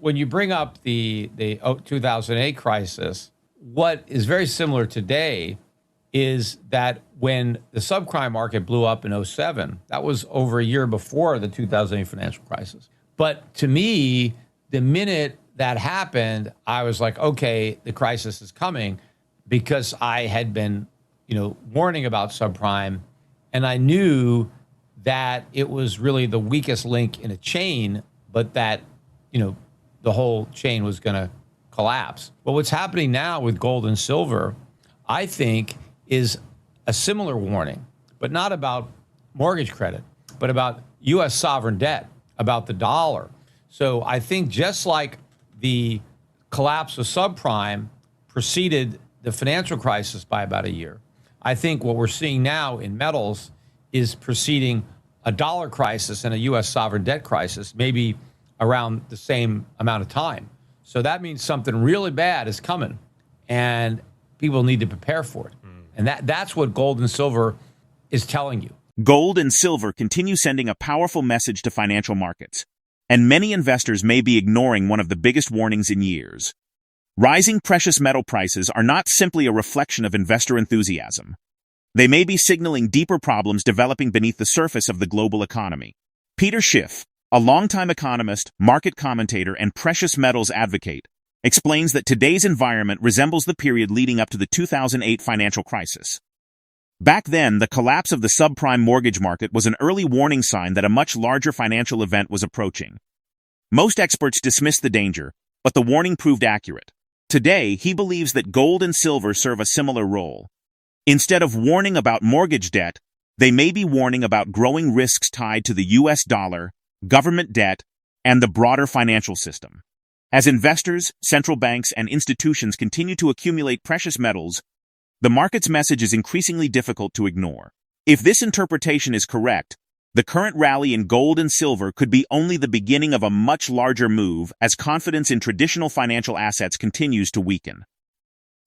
When you bring up the 2008 crisis, what is very similar today is that when the subprime market blew up in '07, that was over a year before the 2008 financial crisis. But to me, the minute that happened, I was like, okay, the crisis is coming, because I had been, warning about subprime, and I knew that it was really the weakest link in a chain, but that, the whole chain was going to collapse. But what's happening now with gold and silver, I think, is a similar warning, but not about mortgage credit, but about U.S. sovereign debt, about the dollar. So I think just like the collapse of subprime preceded the financial crisis by about a year, I think what we're seeing now in metals is preceding a dollar crisis and a U.S. sovereign debt crisis, maybe around the same amount of time. So that means something really bad is coming, and people need to prepare for it. And that's what gold and silver is telling you. Gold and silver continue sending a powerful message to financial markets, and many investors may be ignoring one of the biggest warnings in years. Rising precious metal prices are not simply a reflection of investor enthusiasm. They may be signaling deeper problems developing beneath the surface of the global economy. Peter Schiff, a longtime economist, market commentator, and precious metals advocate, explains that today's environment resembles the period leading up to the 2008 financial crisis. Back then, the collapse of the subprime mortgage market was an early warning sign that a much larger financial event was approaching. Most experts dismissed the danger, but the warning proved accurate. Today, he believes that gold and silver serve a similar role. Instead of warning about mortgage debt, they may be warning about growing risks tied to the U.S. dollar, government debt, and the broader financial system. As investors, central banks, and institutions continue to accumulate precious metals, the market's message is increasingly difficult to ignore. If this interpretation is correct, the current rally in gold and silver could be only the beginning of a much larger move as confidence in traditional financial assets continues to weaken.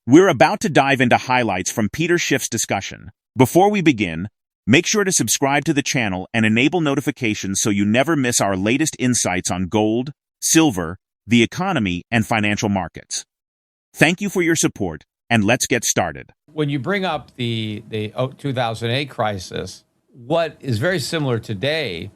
We're about to dive into highlights from Peter Schiff's discussion. Before we begin, make sure to subscribe to the channel and enable notifications so you never miss our latest insights on gold, silver, the economy, and financial markets. Thank you for your support, and let's get started. When you bring up the 2008 crisis, what is very similar today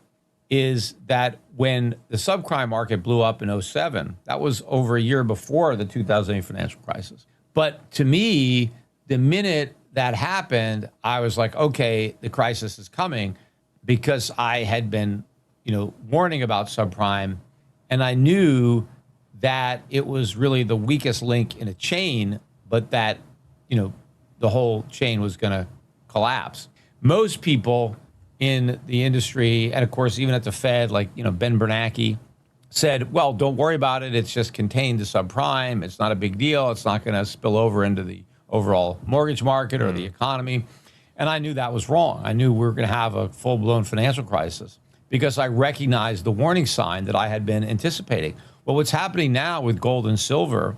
is that when the subprime market blew up in '07, that was over a year before the 2008 financial crisis. But to me, the minute that happened, I was like, okay, the crisis is coming, because I had been, warning about subprime, and I knew that it was really the weakest link in a chain, but that, the whole chain was going to collapse. Most people in the industry, and of course, even at the Fed, like, Ben Bernanke, said, well, don't worry about it. It's just contained to subprime. It's not a big deal. It's not going to spill over into the overall mortgage market or the economy. And I knew that was wrong. I knew we were going to have a full-blown financial crisis, because I recognized the warning sign that I had been anticipating. Well, what's happening now with gold and silver,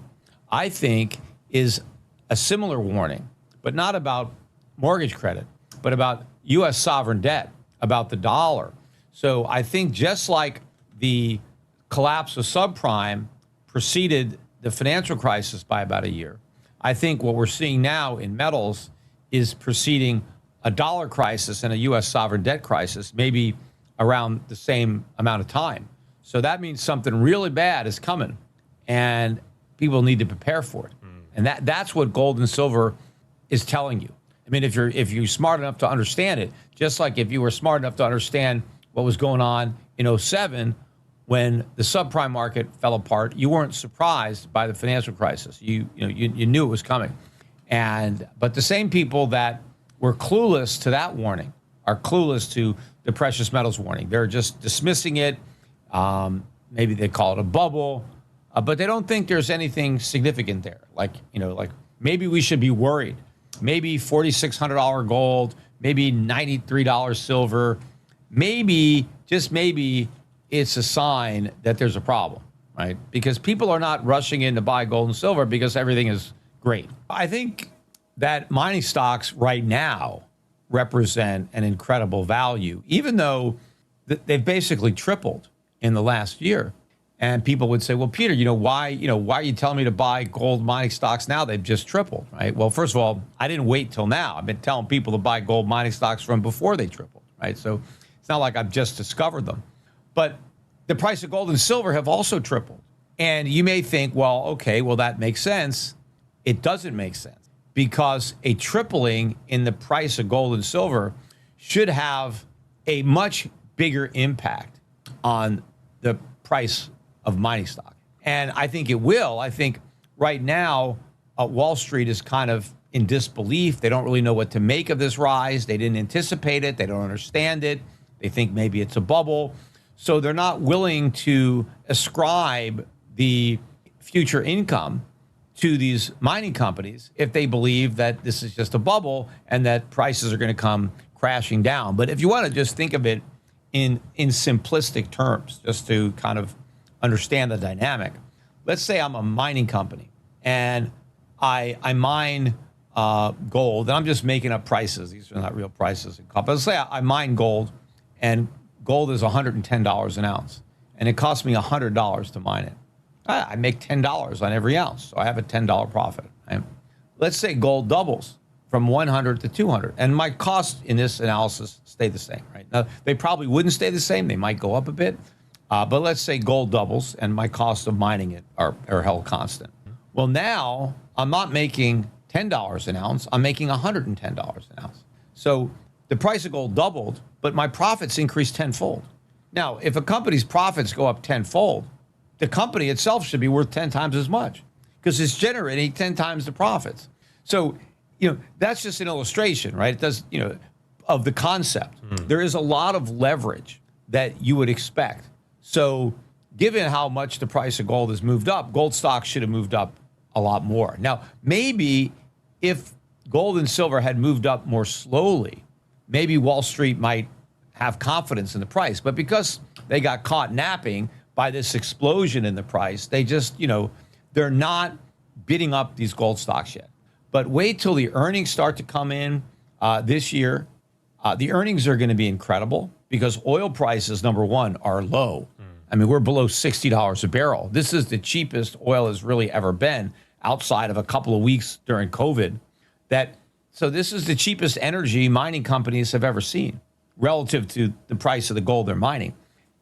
I think, is a similar warning, but not about mortgage credit, but about U.S. sovereign debt, about the dollar. So I think just like the collapse of subprime preceded the financial crisis by about a year, I think what we're seeing now in metals is preceding a dollar crisis and a U.S. sovereign debt crisis, maybe around the same amount of time. So that means something really bad is coming, and people need to prepare for it. And that's what gold and silver is telling you. I mean, if you're smart enough to understand it, just like if you were smart enough to understand what was going on in '07 when the subprime market fell apart, you weren't surprised by the financial crisis. You knew it was coming. But the same people that were clueless to that warning are clueless to the precious metals warning. They're just dismissing it. Maybe they call it a bubble, but they don't think there's anything significant there. Like maybe we should be worried. Maybe $4,600 gold, maybe $93 silver, maybe, just maybe, it's a sign that there's a problem, right? Because people are not rushing in to buy gold and silver because everything is great. I think that mining stocks right now represent an incredible value, even though they've basically tripled in the last year. And people would say, well, Peter, why are you telling me to buy gold mining stocks now? They've just tripled, right? Well, first of all, I didn't wait till now. I've been telling people to buy gold mining stocks from before they tripled, right? So it's not like I've just discovered them. But the price of gold and silver have also tripled. And you may think, well, okay, well, that makes sense. It doesn't make sense because a tripling in the price of gold and silver should have a much bigger impact on the price of mining stock. And I think it will. I think right now, Wall Street is kind of in disbelief. They don't really know what to make of this rise. They didn't anticipate it. They don't understand it. They think maybe it's a bubble. So they're not willing to ascribe the future income to these mining companies if they believe that this is just a bubble and that prices are going to come crashing down. But if you want to just think of it in simplistic terms, just to kind of understand the dynamic, let's say I'm a mining company and I mine gold, and I'm just making up prices. These are not real prices. But let's say I mine gold, and gold is $110 an ounce, and it costs me $100 to mine it. I make $10 on every ounce, so I have a $10 profit. Right? Let's say gold doubles from 100 to 200, and my costs in this analysis stay the same. Right now, they probably wouldn't stay the same; they might go up a bit. But let's say gold doubles, and my cost of mining it are held constant. Well, now I'm not making $10 an ounce; I'm making $110 an ounce. So the price of gold doubled, but my profits increased tenfold. Now, if a company's profits go up tenfold, the company itself should be worth 10 times as much because it's generating 10 times the profits. So, that's just an illustration, right? It does, of the concept. There is a lot of leverage that you would expect. So, given how much the price of gold has moved up, gold stocks should have moved up a lot more. Now, maybe if gold and silver had moved up more slowly, maybe Wall Street might have confidence in the price. But because they got caught napping by this explosion in the price, they just, they're not bidding up these gold stocks yet. But wait till the earnings start to come in this year. The earnings are going to be incredible because oil prices, number one, are low. I mean, we're below $60 a barrel. This is the cheapest oil has really ever been outside of a couple of weeks during COVID. So this is the cheapest energy mining companies have ever seen relative to the price of the gold they're mining.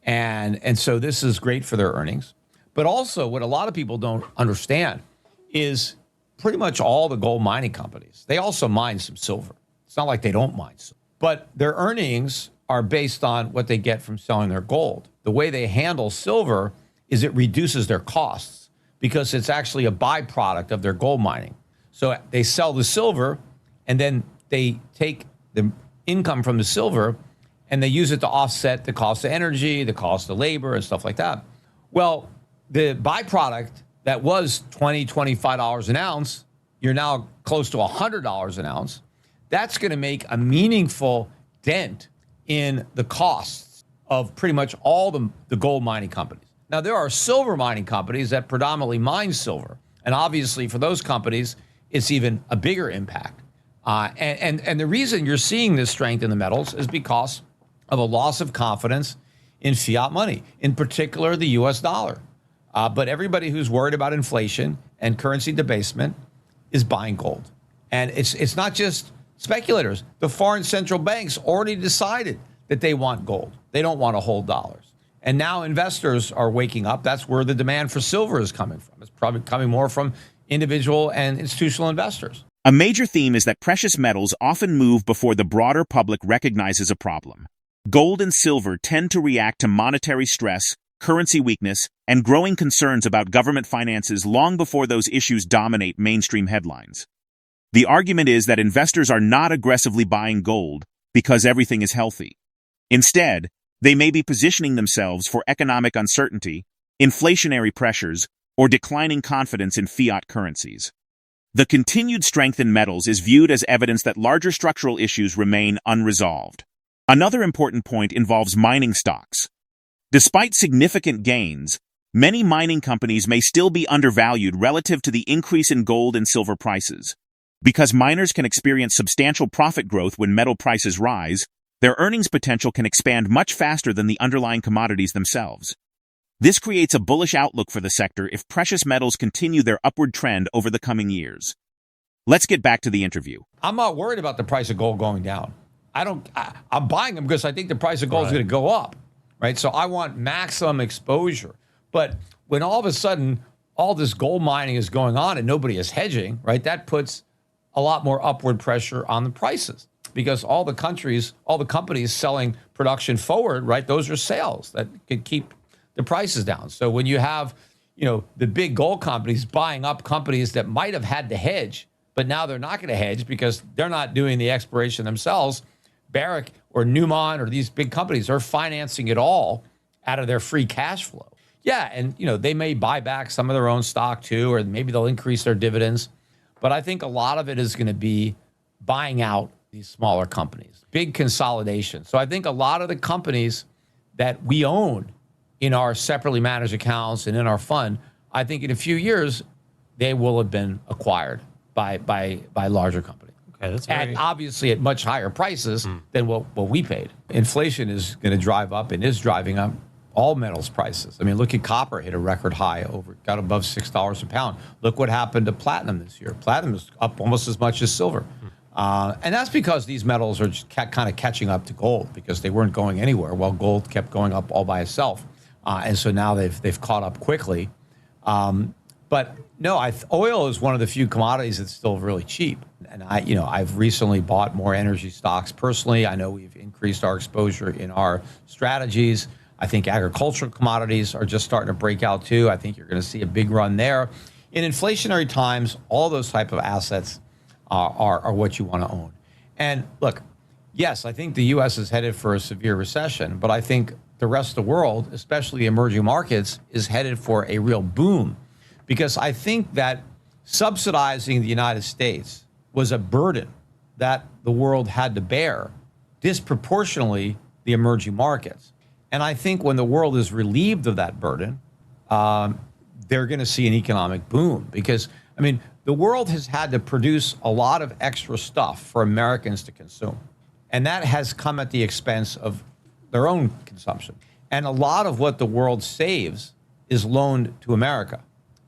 And so this is great for their earnings. But also what a lot of people don't understand is pretty much all the gold mining companies, they also mine some silver. It's not like they don't mine silver. But their earnings are based on what they get from selling their gold. The way they handle silver is it reduces their costs because it's actually a byproduct of their gold mining. So they sell the silver and then they take the income from the silver and they use it to offset the cost of energy, the cost of labor, and stuff like that. Well, the byproduct that was $20, $25 an ounce, you're now close to $100 an ounce. That's going to make a meaningful dent in the costs of pretty much all the gold mining companies. Now, there are silver mining companies that predominantly mine silver. And obviously, for those companies, it's even a bigger impact. And the reason you're seeing this strength in the metals is because of a loss of confidence in fiat money, in particular the U.S. dollar. But everybody who's worried about inflation and currency debasement is buying gold. And it's not just speculators. The foreign central banks already decided that they want gold. They don't want to hold dollars. And now investors are waking up. That's where the demand for silver is coming from. It's probably coming more from individual and institutional investors. A major theme is that precious metals often move before the broader public recognizes a problem. Gold and silver tend to react to monetary stress, currency weakness, and growing concerns about government finances long before those issues dominate mainstream headlines. The argument is that investors are not aggressively buying gold because everything is healthy. Instead, they may be positioning themselves for economic uncertainty, inflationary pressures, or declining confidence in fiat currencies. The continued strength in metals is viewed as evidence that larger structural issues remain unresolved. Another important point involves mining stocks. Despite significant gains, many mining companies may still be undervalued relative to the increase in gold and silver prices. Because miners can experience substantial profit growth when metal prices rise, their earnings potential can expand much faster than the underlying commodities themselves. This creates a bullish outlook for the sector if precious metals continue their upward trend over the coming years. Let's get back to the interview. I'm not worried about the price of gold going down. I'm buying them because I think the price of gold is going to go up, right? So I want maximum exposure. But when all of a sudden all this gold mining is going on and nobody is hedging, right, that puts a lot more upward pressure on the prices because all the companies selling production forward, right, those are sales that could keep the prices down. So when you have, the big gold companies buying up companies that might have had to hedge, but now they're not going to hedge because they're not doing the exploration themselves. Barrick or Newmont or these big companies are financing it all out of their free cash flow. Yeah, and they may buy back some of their own stock too, or maybe they'll increase their dividends. But I think a lot of it is going to be buying out these smaller companies, big consolidation. So I think a lot of the companies that we own in our separately managed accounts and in our fund, I think in a few years, they will have been acquired by larger companies. Okay, that's and obviously at much higher prices than what we paid. Inflation is going to drive up and is driving up all metals prices. I mean, look at copper hit a record high got above $6 a pound. Look what happened to platinum this year. Platinum is up almost as much as silver. And that's because these metals are just kind of catching up to gold because they weren't going anywhere while gold kept going up all by itself. And so now they've caught up quickly. But no, oil is one of the few commodities that's still really cheap. And I've recently bought more energy stocks personally. I know we've increased our exposure in our strategies. I think agricultural commodities are just starting to break out too. I think you're going to see a big run there. In inflationary times, all those type of assets are what you want to own. And look, yes, I think the U.S. is headed for a severe recession, but I think the rest of the world, especially emerging markets, is headed for a real boom. Because I think that subsidizing the United States was a burden that the world had to bear, disproportionately the emerging markets. And I think when the world is relieved of that burden, they're going to see an economic boom. Because, I mean, the world has had to produce a lot of extra stuff for Americans to consume. And that has come at the expense of their own consumption. And a lot of what the world saves is loaned to America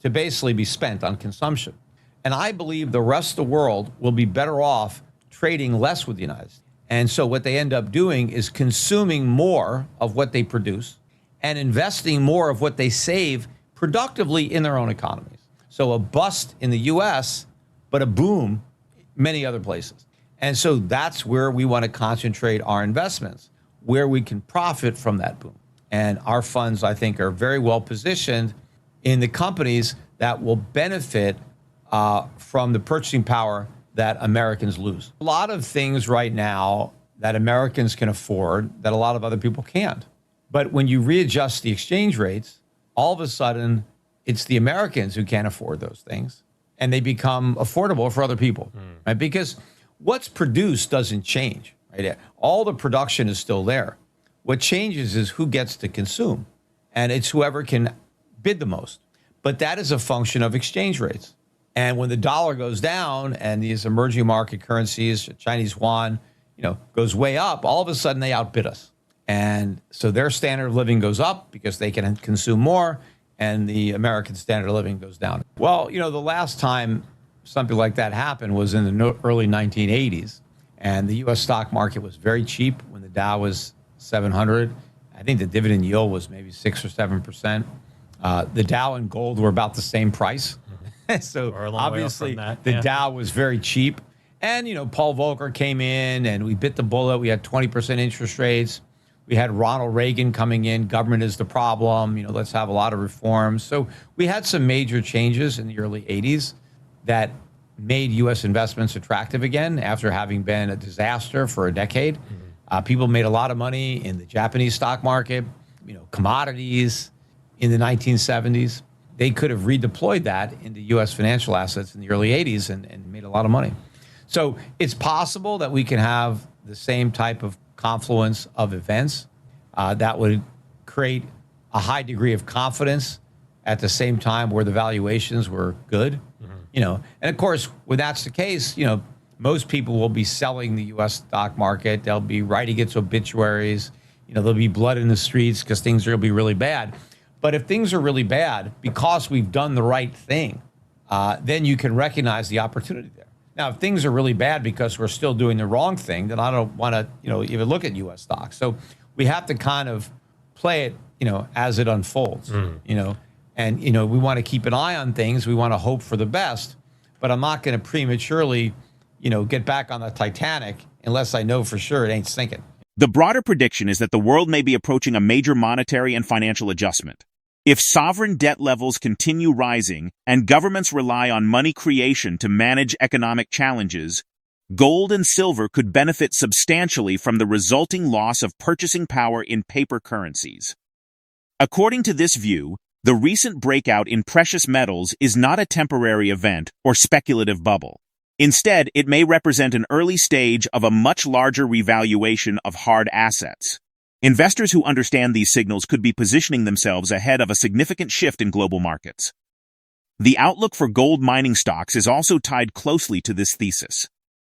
to basically be spent on consumption. And I believe the rest of the world will be better off trading less with the United States. And so what they end up doing is consuming more of what they produce and investing more of what they save productively in their own economies. So a bust in the US, but a boom many other places. And so that's where we want to concentrate our investments, where we can profit from that boom. And our funds, I think, are very well positioned in the companies that will benefit from the purchasing power that Americans lose. A lot of things right now that Americans can afford that a lot of other people can't. But when you readjust the exchange rates, all of a sudden, it's the Americans who can't afford those things, and they become affordable for other people, right? Because what's produced doesn't change, right? All the production is still there. What changes is who gets to consume, and it's whoever can bid the most. But that is a function of exchange rates. And when the dollar goes down and these emerging market currencies, Chinese yuan, goes way up, all of a sudden they outbid us. And so their standard of living goes up because they can consume more, and the American standard of living goes down. Well, the last time something like that happened was in the early 1980s. And the U.S. stock market was very cheap when the Dow was 700. I think the dividend yield was maybe 6 or 7%. The Dow and gold were about the same price. So obviously the Dow was very cheap. And, Paul Volcker came in and we bit the bullet. We had 20% interest rates. We had Ronald Reagan coming in. Government is the problem. Let's have a lot of reforms. So we had some major changes in the early 80s that made U.S. investments attractive again after having been a disaster for a decade. People made a lot of money in the Japanese stock market, commodities in the 1970s. They could have redeployed that into U.S. financial assets in the early 80s and made a lot of money. So it's possible that we can have the same type of confluence of events that would create a high degree of confidence at the same time where the valuations were good. And of course, when that's the case, most people will be selling the U.S. stock market. They'll be writing its obituaries. There'll be blood in the streets because things will be really bad. But if things are really bad because we've done the right thing, then you can recognize the opportunity there. Now, if things are really bad because we're still doing the wrong thing, then I don't want to, even look at U.S. stocks. So we have to kind of play it, as it unfolds, and, we want to keep an eye on things. We want to hope for the best, but I'm not going to prematurely, get back on the Titanic unless I know for sure it ain't sinking. The broader prediction is that the world may be approaching a major monetary and financial adjustment. If sovereign debt levels continue rising and governments rely on money creation to manage economic challenges, gold and silver could benefit substantially from the resulting loss of purchasing power in paper currencies. According to this view, the recent breakout in precious metals is not a temporary event or speculative bubble. Instead, it may represent an early stage of a much larger revaluation of hard assets. Investors who understand these signals could be positioning themselves ahead of a significant shift in global markets. The outlook for gold mining stocks is also tied closely to this thesis.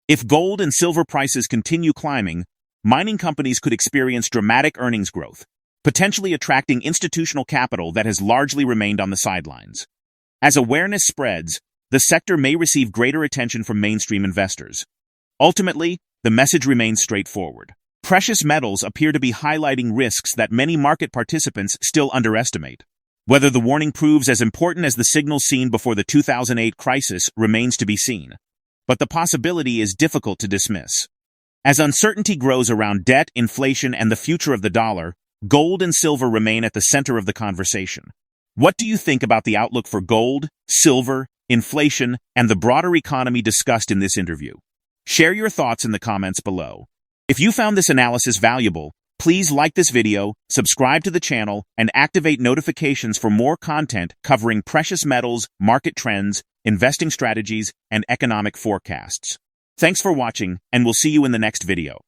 If gold and silver prices continue climbing, mining companies could experience dramatic earnings growth, potentially attracting institutional capital that has largely remained on the sidelines. As awareness spreads, the sector may receive greater attention from mainstream investors. Ultimately, the message remains straightforward. Precious metals appear to be highlighting risks that many market participants still underestimate. Whether the warning proves as important as the signals seen before the 2008 crisis remains to be seen. But the possibility is difficult to dismiss. As uncertainty grows around debt, inflation, and the future of the dollar, gold and silver remain at the center of the conversation. What do you think about the outlook for gold, silver, inflation, and the broader economy discussed in this interview? Share your thoughts in the comments below. If you found this analysis valuable, please like this video, subscribe to the channel, and activate notifications for more content covering precious metals, market trends, investing strategies, and economic forecasts. Thanks for watching, and we'll see you in the next video.